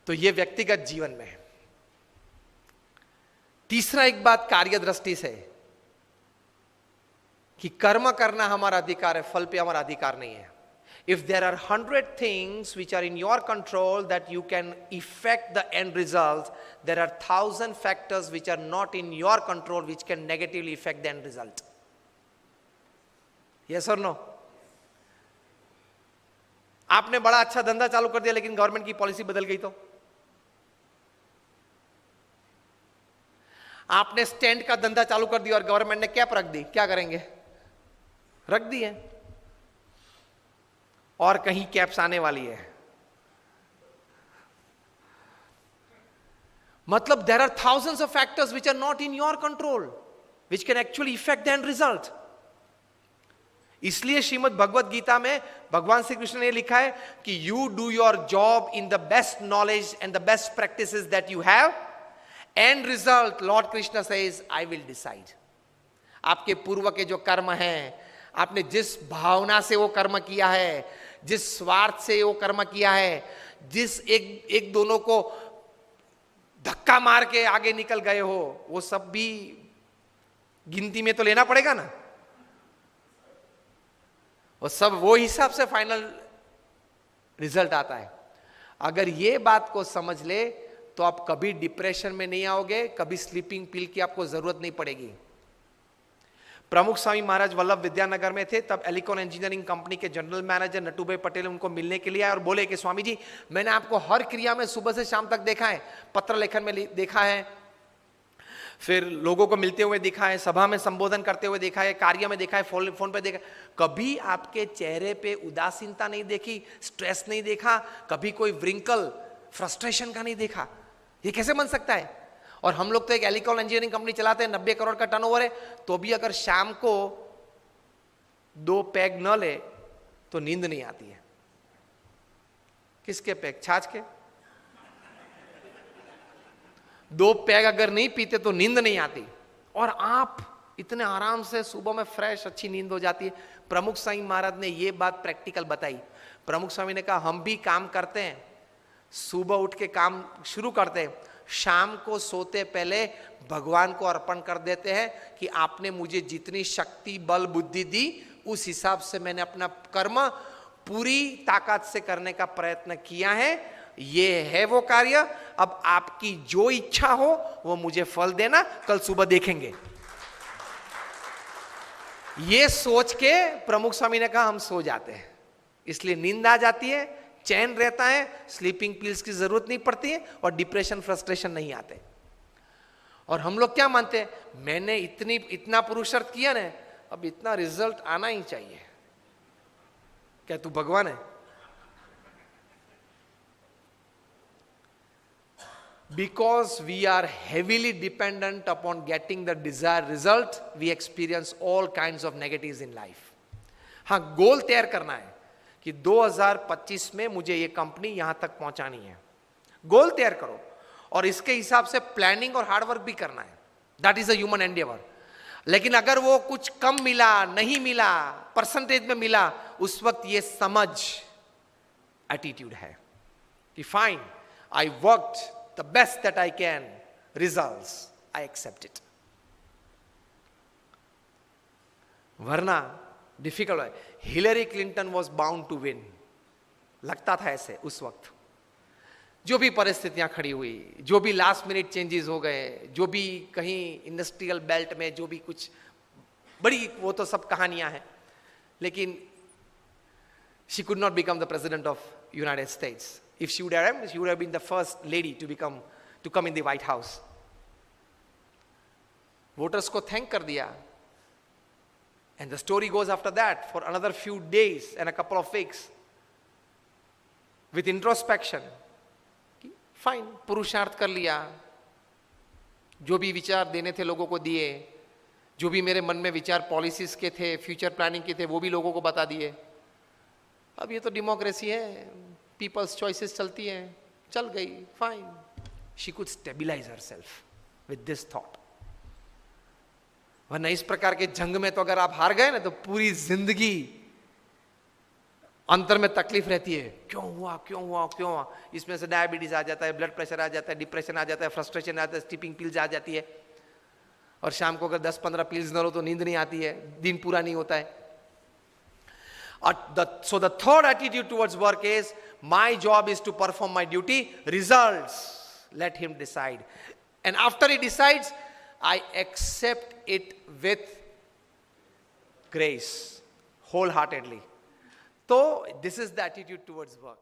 तो ये व्यक्तिगत जीवन में है। तीसरा एक बात कार्य दृष्टि से कि कर्म करना हमारा अधिकार है, फल पे हमारा अधिकार नहीं है। If there are 100 things which are in your control that you can affect the end result, there are 1,000 factors which are not in your control which can negatively affect the end result. Yes or no? आपने बड़ा अच्छा धंधा चालू कर दिया लेकिन government की policy बदल गई तो? आपने स्टैंड का धंधा चालू कर दिया और गवर्नमेंट ने कैप रख दी, क्या करेंगे? रख दी है और कहीं कैप्स आने वाली है। मतलब there are thousands of factors which are not in your control which can actually affect the end result. इसलिए श्रीमद् भगवद गीता में भगवान श्री कृष्ण ने लिखा है कि you do your job in the best knowledge and the best practices that you have, and result Lord Krishna says I will decide. आपके पूर्व के जो कर्म हैं, आपने जिस भावना से वो कर्म किया है, जिस स्वार्थ से वो कर्म किया है, जिस एक दोनों को धक्का मार के आगे निकल गए हो, वो सब भी गिनती में तो लेना पड़ेगा ना। और सब वो हिसाब से फाइनल रिजल्ट आता है। अगर ये बात को समझ ले तो आप कभी डिप्रेशन में नहीं आओगे, कभी स्लीपिंग पिल की आपको जरूरत नहीं पड़ेगी। प्रमुख स्वामी महाराज वल्लभ विद्यानगर में थे, तब एलिकॉन इंजीनियरिंग कंपनी के जनरल मैनेजर नटूभाई पटेल उनको मिलने के लिए आए और बोले कि स्वामी जी, मैंने आपको हर क्रिया में सुबह से शाम तक देखा है, पत्र लेखन में देखा है, फिर लोगों को मिलते हुए देखा है, सभा में संबोधन करते हुए देखा है, कार्य में देखा है, फोन पे देखा, कभी आपके चेहरे पे उदासीनता नहीं देखी, स्ट्रेस नहीं देखा, कभी कोई व्रिंकल फ्रस्ट्रेशन का नहीं देखा। ये कैसे बन सकता है? और हम लोग तो एक एलिकॉन इंजीनियरिंग कंपनी चलाते हैं, 90 करोड़ का टर्नओवर है, तो भी अगर शाम को 2 पैग न ले तो नींद नहीं आती है। किसके पैग? छाछ के? 2 पैग अगर नहीं पीते तो नींद नहीं आती, और आप इतने आराम से सुबह में फ्रेश अच्छी नींद हो जाती है। प्रमुख स्वामी महाराज ने ये बात प्रैक्टिकल बताई। प्रमुख स्वामी ने कहा, हम भी काम करते हैं, सुबह उठ के काम शुरू करते हैं, शाम को सोते पहले भगवान को अर्पण कर देते हैं कि आपने मुझे जितनी शक्ति बल बुद्धि दी, उस हिसाब से मैंने अपना कर्म पूरी ताकत से करने का प्रयत्न किया है, ये है वो कार्य, अब आपकी जो इच्छा हो वो मुझे फल देना, कल सुबह देखेंगे। ये सोच के प्रमुख स्वामी ने कहा हम सो जाते हैं, इसलिए नींद आ जाती है, चैन रहता है, स्लीपिंग पिल्स की जरूरत नहीं पड़ती है, और डिप्रेशन फ्रस्ट्रेशन नहीं आते। और हम लोग क्या मानते हैं, मैंने इतना पुरुषार्थ किया ना, अब इतना रिजल्ट आना ही चाहिए। क्या तू भगवान है? Because we are heavily dependent upon getting the desired result, we experience all kinds of negatives in life. हाँ, गोल तैयार करना है कि 2025 में मुझे ये कंपनी यहां तक पहुंचानी है। गोल तैयार करो और इसके हिसाब से प्लानिंग और हार्डवर्क भी करना है। That is a human Endeavour. लेकिन अगर वो कुछ कम मिला, नहीं मिला, परसेंटेज में मिला, उस वक्त ये समझ एटीट्यूड है कि fine, I worked the best that I can, results, I accept it. वरना डिफिकल्ट है। Hillary Clinton was bound to win, लगता था ऐसे उस वक्त। जो भी परिस्थितियां खड़ी हुई, जो भी लास्ट मिनट चेंजेस हो गए, जो भी कहीं इंडस्ट्रियल बेल्ट में जो भी कुछ बड़ी, वो तो सब कहानियां हैं, लेकिन she could not become the president of United States. If she would have been the first lady to come in the White House. Voters को thank कर दिया, and the story goes after that for another few days and a couple of weeks with introspection. Fine, पुरुषार्थ कर लिया, जो भी विचार देने थे लोगों को दिए, जो भी मेरे मन में विचार पॉलिसीज के थे, फ्यूचर प्लानिंग के थे, वो भी लोगों को बता दिए। अब ये तो डेमोक्रेसी है, पीपल्स चॉइसेस चलती हैं, चल गई, fine. She could stabilise herself with this thought. वरना इस प्रकार के जंग में तो अगर आप हार गए ना, तो पूरी जिंदगी अंतर में तकलीफ रहती है, क्यों हुआ क्यों हुआ क्यों हुआ, इसमें से डायबिटीज आ जाता है, ब्लड प्रेशर आ जाता है, डिप्रेशन आ जाता है, फ्रस्ट्रेशन आ जाता है, स्लीपिंग पिल्स आ जाती है, और शाम को अगर 10-15 पिल्स न लो तो नींद नहीं आती है, दिन पूरा नहीं होता है. So the third attitude towards work is, my job is to perform my duty, results let him decide. And after he decides, I accept it with grace, wholeheartedly. So this is the attitude towards work.